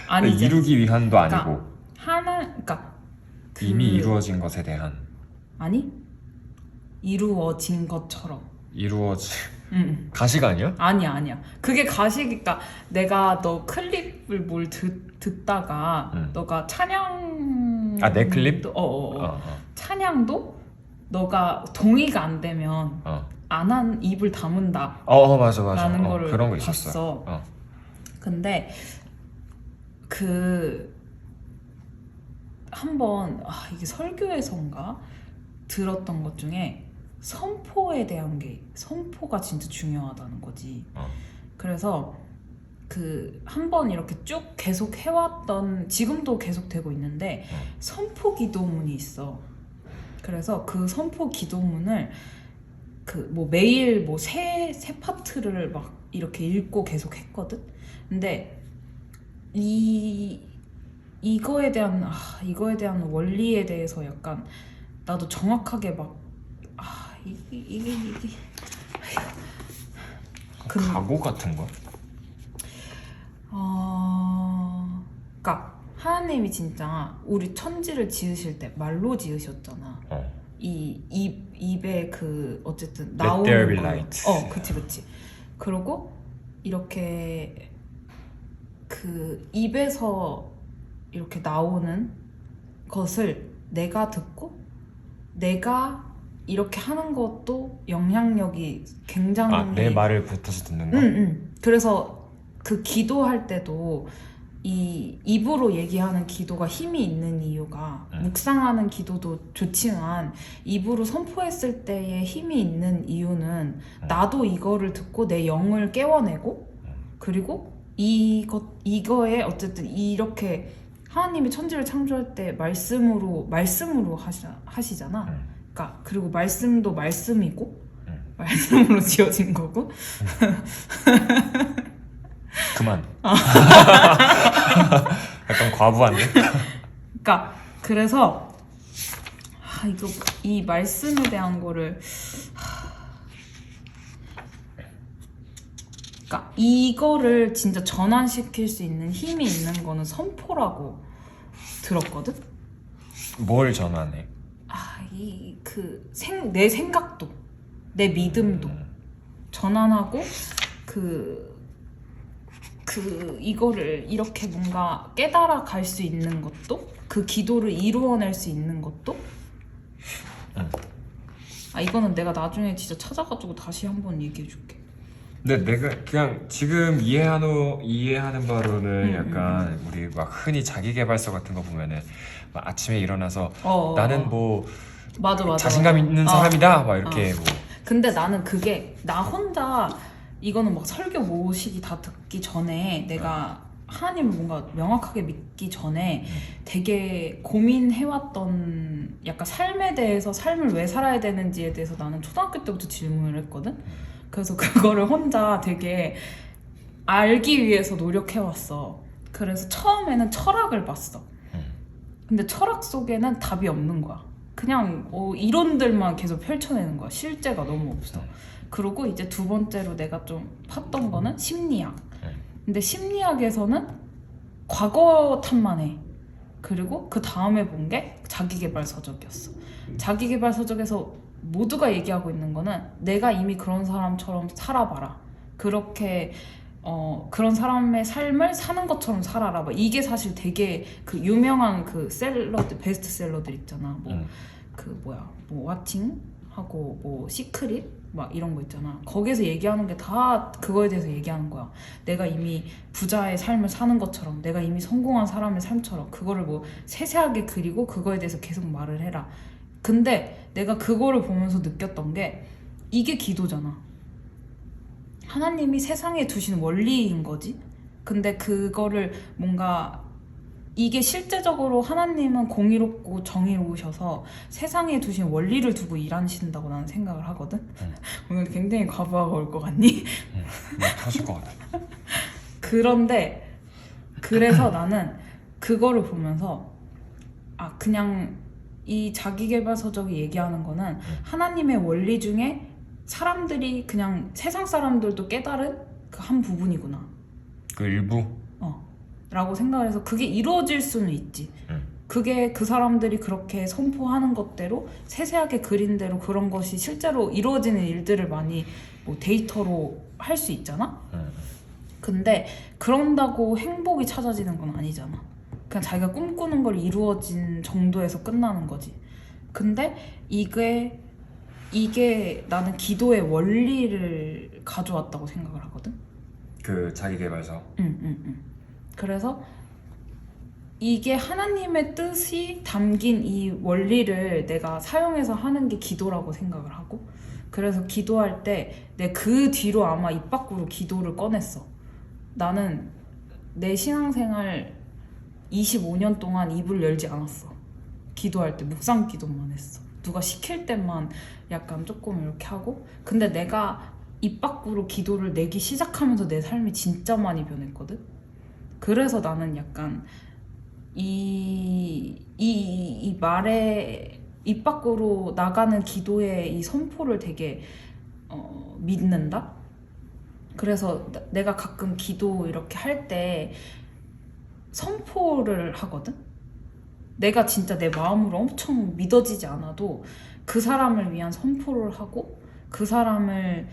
아니지. 이루기 위한도 아니고 그러니까 이미 이루어진 것에 대한 아니 이루어진 것처럼. 가시가 아니야? 아니야. 그게 가식이니까 내가 너 클립을 뭘 듣다가 너가 찬양 내 클립? 찬양도 너가 동의가 안 되면 안 한 입을 다문다. 맞아. 라는 거를 그런 거 봤어. 있었어. 근데 한번 이게 설교에서인가 들었던 것 중에 선포에 대한 게 선포가 진짜 중요하다는 거지. 그래서 한번 이렇게 쭉 계속 해왔던 지금도 계속 되고 있는데 선포 기도문이 있어. 그래서 그 선포 기도문을 매일 세 파트를 막 이렇게 읽고 계속 했거든. 근데 이거에 대한 원리에 대해서 약간 나도 정확하게 막 이게 각오 같은 거? 그러니까 하나님이 진짜 우리 천지를 지으실 때 말로 지으셨잖아. 이 입에 그 어쨌든 나오는 Let there be 거. light. 그치. 그리고 이렇게 그 입에서 이렇게 나오는 것을 내가 듣고 내가 이렇게 하는 것도 영향력이 굉장히 내 말을 붙어서 듣는 거? 응. 그래서 그 기도할 때도 이 입으로 얘기하는 기도가 힘이 있는 이유가 묵상하는 기도도 좋지만 입으로 선포했을 때의 힘이 있는 이유는 나도 이거를 듣고 내 영을 깨워내고 그리고 이거에 어쨌든 이렇게 하나님이 천지를 창조할 때 말씀으로 하시잖아. 그러니까 그리고 말씀도 말씀이고 말씀으로 지어진 거고. 그만. 약간 과부한데? 그러니까 그래서 이 말씀에 대한 거를 그러니까 이거를 진짜 전환시킬 수 있는 힘이 있는 거는 선포라고 들었거든. 뭘 전환해? 내 생각도 내 믿음도 전환하고 이거를 이렇게 뭔가 깨달아 갈 수 있는 것도 그 기도를 이루어낼 수 있는 것도 이거는 내가 나중에 진짜 찾아가지고 다시 한번 얘기해 줄게. 근데 내가 그냥 지금 이해하는 바로는 약간 우리 막 흔히 자기계발서 같은 거 보면은 막 아침에 일어나서 나는 뭐 맞아. 자신감 있는 사람이다 막 이렇게 뭐. 근데 나는 그게 나 혼자 이거는 막 설교 모시기 다 듣기 전에 내가 하나님을 뭔가 명확하게 믿기 전에 되게 고민해왔던 약간 삶에 대해서 삶을 왜 살아야 되는지에 대해서 나는 초등학교 때부터 질문을 했거든. 그래서 그거를 혼자 되게 알기 위해서 노력해왔어. 그래서 처음에는 철학을 봤어. 근데 철학 속에는 답이 없는 거야. 그냥 이론들만 계속 펼쳐내는 거야. 실제가 너무 없어. 그리고 이제 두 번째로 내가 좀 팠던 거는 심리학. 근데 심리학에서는 과거 탓만 해. 그리고 그 다음에 본 게 자기계발서적이었어. 자기계발서적에서 모두가 얘기하고 있는 거는 내가 이미 그런 사람처럼 살아봐라. 그렇게 그런 사람의 삶을 사는 것처럼 살아라. 막 이게 사실 되게 그 유명한 그 베스트셀러들 있잖아. 뭐 와칭 하고 뭐 시크릿 막 이런 거 있잖아. 거기에서 얘기하는 게 다 그거에 대해서 얘기하는 거야. 내가 이미 부자의 삶을 사는 것처럼, 내가 이미 성공한 사람의 삶처럼 그거를 뭐 세세하게 그리고 그거에 대해서 계속 말을 해라. 근데 내가 그거를 보면서 느꼈던 게 이게 기도잖아. 하나님이 세상에 두신 원리인 거지. 근데 그거를 뭔가 이게 실제적으로 하나님은 공의롭고 정의로우셔서 세상에 두신 원리를 두고 일하신다고 나는 생각을 하거든. 오늘 굉장히 과부하가 올 것 같니? 터질 것 같아. 그런데 그래서 나는 그거를 보면서 그냥 이 자기계발서적이 얘기하는 거는 하나님의 원리 중에 사람들이 그냥 세상 사람들도 깨달은 그 한 부분이구나. 그 일부? 라고 생각을 해서 그게 이루어질 수는 있지. 그게 그 사람들이 그렇게 선포하는 것대로 세세하게 그린 대로 그런 것이 실제로 이루어지는 일들을 많이 뭐 데이터로 할 수 있잖아. 근데 그런다고 행복이 찾아지는 건 아니잖아. 그냥 자기가 꿈꾸는 걸 이루어진 정도에서 끝나는 거지. 근데 이게 나는 기도의 원리를 가져왔다고 생각을 하거든. 그 자기계발서? 응. 그래서 이게 하나님의 뜻이 담긴 이 원리를 내가 사용해서 하는 게 기도라고 생각을 하고, 그래서 기도할 때 내 그 뒤로 아마 입 밖으로 기도를 꺼냈어. 나는 내 신앙생활 25년 동안 입을 열지 않았어. 기도할 때 묵상 기도만 했어. 누가 시킬 때만 약간 조금 이렇게 하고. 근데 내가 입 밖으로 기도를 내기 시작하면서 내 삶이 진짜 많이 변했거든. 그래서 나는 약간 이 말에 입 밖으로 나가는 기도의 이 선포를 되게 믿는다? 그래서 내가 가끔 기도 이렇게 할 때 선포를 하거든? 내가 진짜 내 마음으로 엄청 믿어지지 않아도 그 사람을 위한 선포를 하고 그 사람을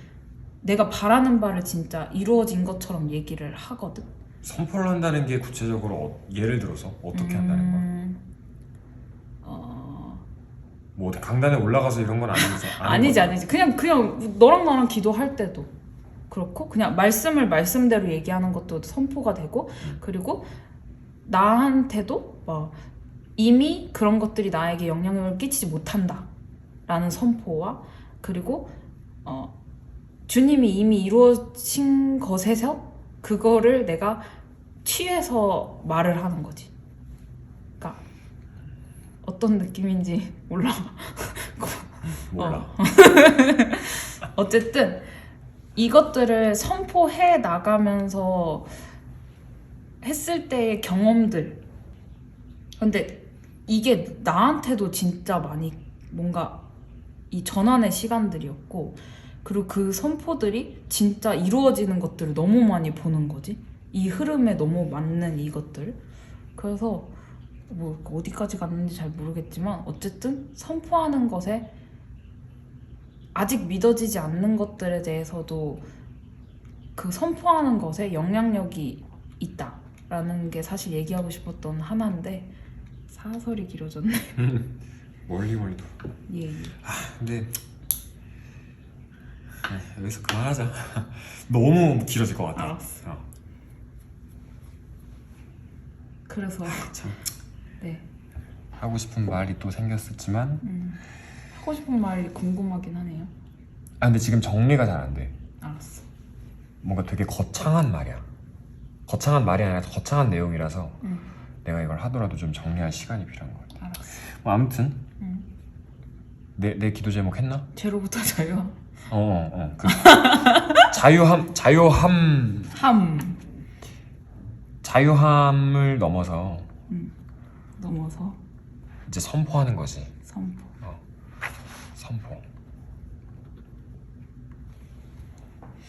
내가 바라는 바를 진짜 이루어진 것처럼 얘기를 하거든? 선포를 한다는 게 구체적으로 예를 들어서 어떻게 한다는 거야? 뭐 어디 강단에 올라가서 이런 건 아니지. 아니지. 그냥 너랑 나랑 기도할 때도 그렇고 그냥 말씀을 말씀대로 얘기하는 것도 선포가 되고 그리고 나한테도 막 이미 그런 것들이 나에게 영향력을 끼치지 못한다 라는 선포와 그리고 주님이 이미 이루어진 것에서 그거를 내가 취해서 말을 하는 거지. 그러니까 어떤 느낌인지 몰라. 몰라. 어쨌든 이것들을 선포해 나가면서 했을 때의 경험들. 근데 이게 나한테도 진짜 많이 뭔가 이 전환의 시간들이었고 그리고 그 선포들이 진짜 이루어지는 것들을 너무 많이 보는 거지. 이 흐름에 너무 맞는 이것들. 그래서 뭐 어디까지 갔는지 잘 모르겠지만 어쨌든 선포하는 것에 아직 믿어지지 않는 것들에 대해서도 그 선포하는 것에 영향력이 있다라는 게 사실 얘기하고 싶었던 하나인데 사설이 길어졌네. 멀리 돌아. 예. 근데 여기서 그만하자. 너무 길어질 것 같아. 알았어. 그래서 참. 네. 하고 싶은 말이 또 생겼었지만 하고 싶은 말이 궁금하긴 하네요. 근데 지금 정리가 잘 안 돼. 알았어. 뭔가 되게 거창한 말이야. 거창한 말이 아니라 거창한 내용이라서 내가 이걸 하더라도 좀 정리할 시간이 필요한 것 같아. 알았어. 뭐 아무튼 내 기도 제목 했나? 제로부터 자유. 그 자유함을 넘어서 이제 선포하는 거지. 선포. 선포.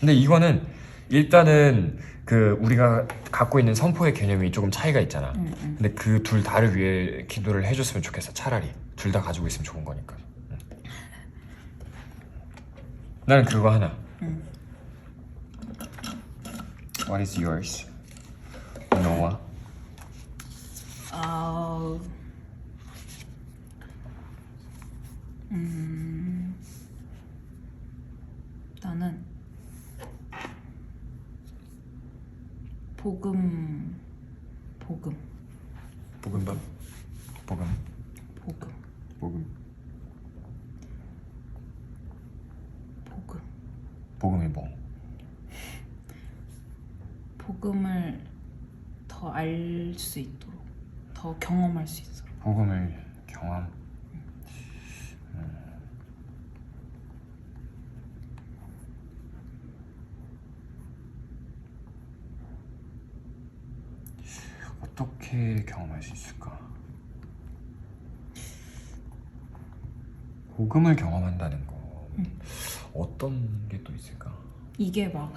근데 이거는 일단은 그 우리가 갖고 있는 선포의 개념이 조금 차이가 있잖아. 근데 그 둘 다를 위해 기도를 해줬으면 좋겠어. 차라리 둘 다 가지고 있으면 좋은 거니까. 나는 그거 하나. What is yours? Noah. 나는 복음. 볶음밥. 볶음. 복음이 뭐? 복음을 더 알 수 있도록, 더 경험할 수 있도록. 복음을 경험. 어떻게 경험할 수 있을까? 복음을 경험한다는 거 어떤 게 또 있을까? 이게 막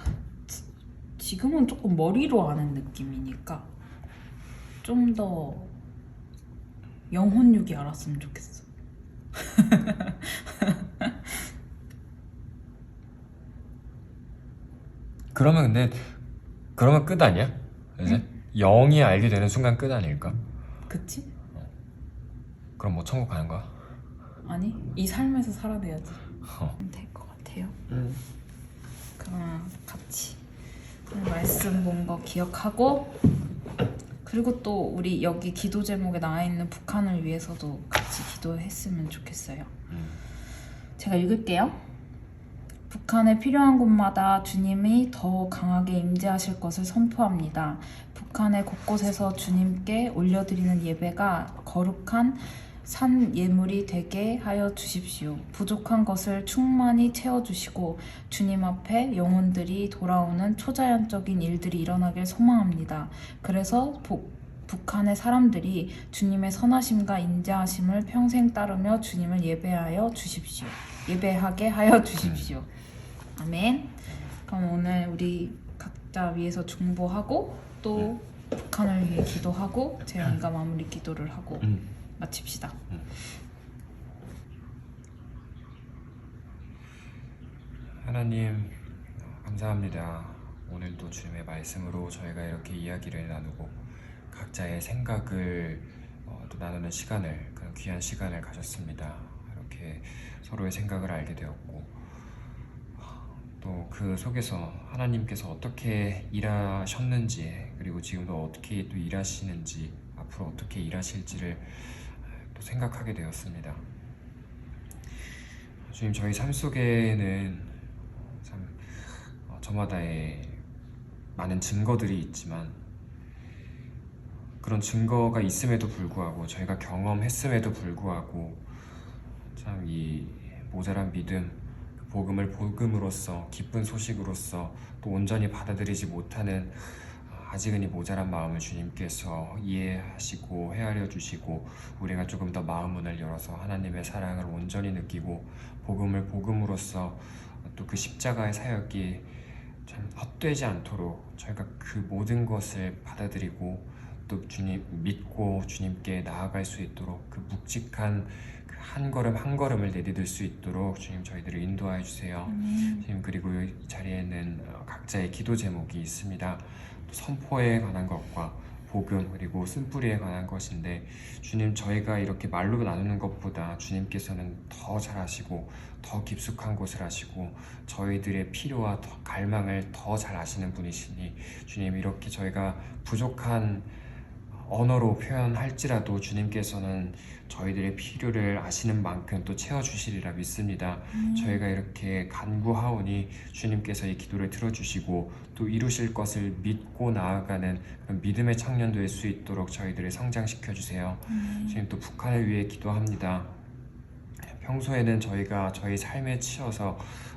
지금은 조금 머리로 아는 느낌이니까 좀 더 영혼육이 알았으면 좋겠어. 그러면 끝 아니야? 이제 영이 알게 되는 순간 끝 아닐까? 그치? 그럼 뭐 천국 가는 거야? 아니, 이 삶에서 살아내야지. 될 것 같아요. 그럼 같이 말씀 본 거 기억하고 그리고 또 우리 여기 기도 제목에 나와 있는 북한을 위해서도 같이 기도했으면 좋겠어요. 제가 읽을게요. 북한에 필요한 곳마다 주님이 더 강하게 임재하실 것을 선포합니다. 북한의 곳곳에서 주님께 올려드리는 예배가 거룩한 산 예물이 되게 하여 주십시오. 부족한 것을 충만히 채워주시고 주님 앞에 영혼들이 돌아오는 초자연적인 일들이 일어나길 소망합니다. 그래서 북한의 사람들이 주님의 선하심과 인자하심을 평생 따르며 주님을 예배하게 하여 주십시오. 아멘. 그럼 오늘 우리 각자 위해서 중보하고 또 북한을 위해 기도하고 재영이가 마무리 기도를 하고 마칩시다. 하나님 감사합니다. 오늘도 주님의 말씀으로 저희가 이렇게 이야기를 나누고 각자의 생각을 또 나누는 시간을, 그런 귀한 시간을 가졌습니다. 이렇게 서로의 생각을 알게 되었고 또 그 속에서 하나님께서 어떻게 일하셨는지, 그리고 지금도 어떻게 또 일하시는지, 앞으로 어떻게 일하실지를 또 생각하게 되었습니다. 주님, 저희 삶 속에는 참 저마다의 많은 증거들이 있지만, 그런 증거가 있음에도 불구하고, 저희가 경험했음에도 불구하고 참 이 모자란 믿음, 복음을 복음으로써, 기쁜 소식으로서 또 온전히 받아들이지 못하는 아직은 이 모자란 마음을 주님께서 이해하시고 헤아려 주시고, 우리가 조금 더 마음 문을 열어서 하나님의 사랑을 온전히 느끼고 복음을 복음으로써 또 그 십자가의 사역이 참 헛되지 않도록 저희가 그 모든 것을 받아들이고 또 주님 믿고 주님께 나아갈 수 있도록, 그 묵직한 그 한 걸음 한 걸음을 내디딜 수 있도록 주님 저희들을 인도하여 주세요. 주님, 그리고 이 자리에는 각자의 기도 제목이 있습니다. 또 선포에 관한 것과 복음, 그리고 쓴뿌리에 관한 것인데, 주님, 저희가 이렇게 말로 나누는 것보다 주님께서는 더 잘 아시고 더 깊숙한 곳을 아시고 저희들의 필요와 갈망을 더 잘 아시는 분이시니, 주님, 이렇게 저희가 부족한 언어로 표현할지라도 주님께서는 저희들의 필요를 아시는 만큼 또 채워주시리라 믿습니다. 저희가 이렇게 간구하오니 주님께서 이 기도를 들어주시고 또 이루실 것을 믿고 나아가는 그런 믿음의 청년 될 수 있도록 저희들을 성장시켜 주세요. 주님, 또 북한을 위해 기도합니다. 평소에는 저희가 저희 삶에 치여서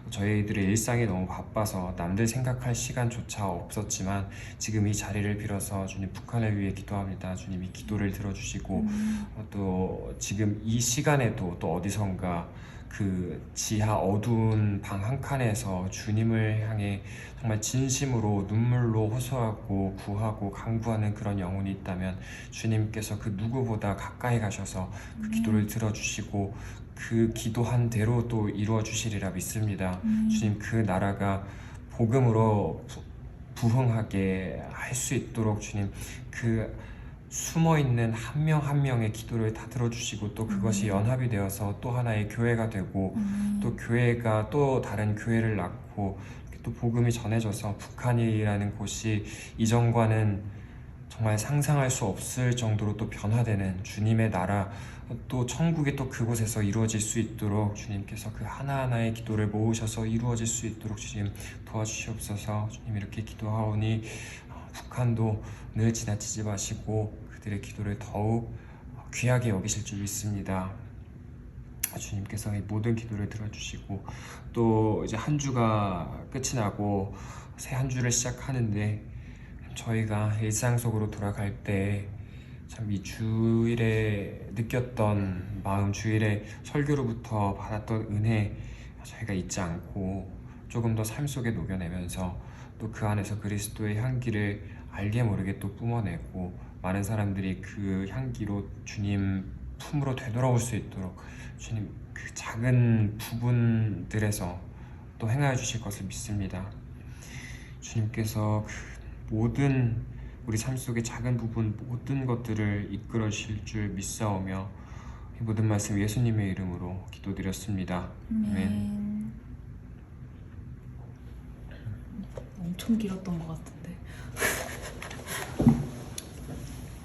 저희들의 일상이 너무 바빠서 남들 생각할 시간조차 없었지만, 지금 이 자리를 빌어서 주님, 북한을 위해 기도합니다. 주님, 이 기도를 들어주시고 또 지금 이 시간에도 또 어디선가 그 지하 어두운 방 한 칸에서 주님을 향해 정말 진심으로 눈물로 호소하고 구하고 간구하는 그런 영혼이 있다면, 주님께서 그 누구보다 가까이 가셔서 그 기도를 들어주시고 그 기도한 대로 또 이루어 주시리라 믿습니다. 주님, 그 나라가 복음으로 부흥하게 할 수 있도록 주님, 그 숨어있는 한 명 한 명의 기도를 다 들어주시고 또 그것이 연합이 되어서 또 하나의 교회가 되고 또 교회가 또 다른 교회를 낳고 또 복음이 전해져서 북한이라는 곳이 이전과는 정말 상상할 수 없을 정도로 또 변화되는 주님의 나라, 또 천국이 또 그곳에서 이루어질 수 있도록 주님께서 그 하나하나의 기도를 모으셔서 이루어질 수 있도록 주님 도와주시옵소서. 주님, 이렇게 기도하오니 북한도 늘 지나치지 마시고 그들의 기도를 더욱 귀하게 여기실 줄 믿습니다. 주님께서 이 모든 기도를 들어주시고 또 이제 한 주가 끝이 나고 새 한 주를 시작하는데, 저희가 일상 속으로 돌아갈 때 참 이 주일에 느꼈던 마음, 주일에 설교로부터 받았던 은혜 저희가 잊지 않고 조금 더 삶 속에 녹여내면서 또 그 안에서 그리스도의 향기를 알게 모르게 또 뿜어내고 많은 사람들이 그 향기로 주님 품으로 되돌아올 수 있도록 주님 그 작은 부분들에서 또 행하여 주실 것을 믿습니다. 주님께서 그 모든 우리 삶 속의 작은 부분 모든 것들을 이끌어 주실 줄 믿사오며 이 모든 말씀 예수님의 이름으로 기도드렸습니다. 아멘. 엄청 길었던 것 같은데.